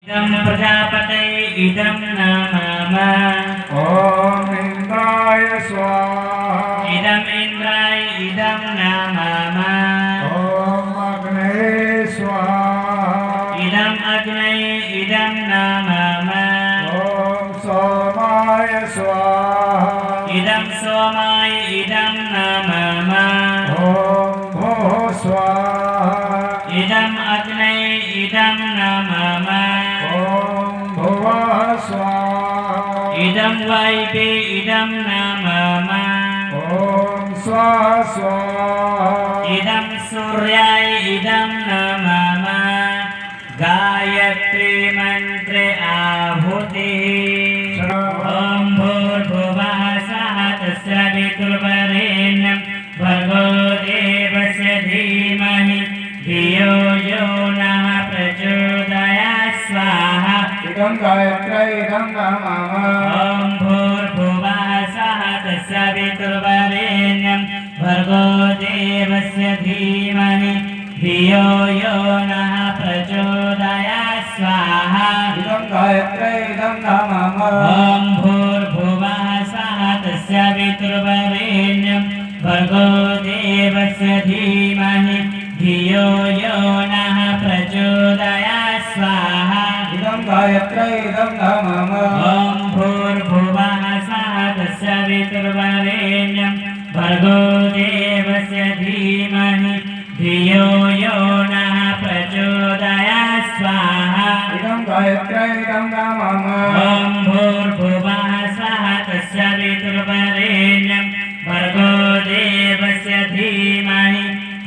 इदं प्रजापते इदं नमः ॐ इन्द्राय स्वाहा इदं इन्द्राय इदं नमः ॐ अग्नये स्वाहा इदं अग्नये इदं नमः ॐ सोमाय स्वाहा इदं सोमाय इदं नमः ॐ भोः स्वाहा इदं अग्नये इदं नमः ॐ भुवः स्वाहा इदं वैपे इदं नमः ॐ स्वाहा स्वाहा इदं सूर्याय इदं नमः गायत्री मंत्रे आहुतिः ॐ भूर्भुवः स्वः तत्सवितुर्वरेण्यं भर्गो देवस्य धीमहि धियो यो नः प्रचोदयात् स्वाहा इदं गायत्र्यै इदं नमः ॐ भूर्भुवः स्वः तत्सवितुर्वरेण्यं भर्गो देवस्य धीमहि धियो यो नः प्रचोदयात् स्वाहा इदं गायत्र्यै इदं नमः ॐ भूर्भुवः स्वः तत्सवितुर्वरेण्यं भर्गो देवस्य धीमहि धियो यो नः प्रचोदयात् स्वाहा इदं गायत्र्यै इदं नमः ॐ भूर्भुवः स्वः तत्सवितुर्वरेण्यं भर्गो देवस्य धीमहि धियो यो नः प्रचोदयात् स्वाहा इदं गायत्र्यै इदं नमः ॐ भूर्भुवः स्वः तत्सवितुर्वरेण्यं भर्गो देवस्य धीमहि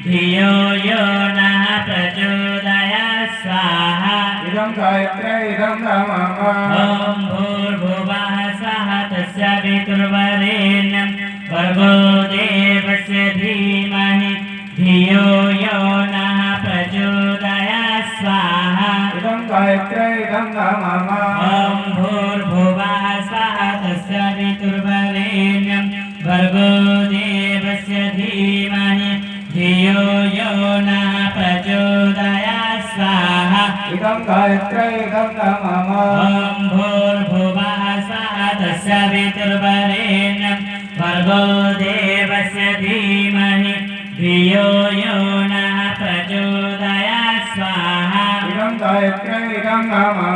धियो यो नः प्रचोदयात् स्वाहा इदं गायत्र्यै इदं नमः ॐ भूर्भुवः स्वः तत्सवितुर्वरेण्यं भर्गो देवस्य धीमहि धियो यो नः प्रचोदयात् स्वाहा इदं गायत्र्यै इदं नमः ॐ भूर्भुवः स्वः तत्सवितुर्वरेण्यं भर्गो देवस्य धीमहि धियो यो नः प्रचोदयात् स्वाहा इदं गायत्र्यै इदं नमः ॐ भूर्भुवः स्वः तत्सवितुर्वरेण्यं भर्गो देवस्य धीमहि धियो यो नः प्रचोदयात् स्वाहा इदं गायत्र्यै इदं नमः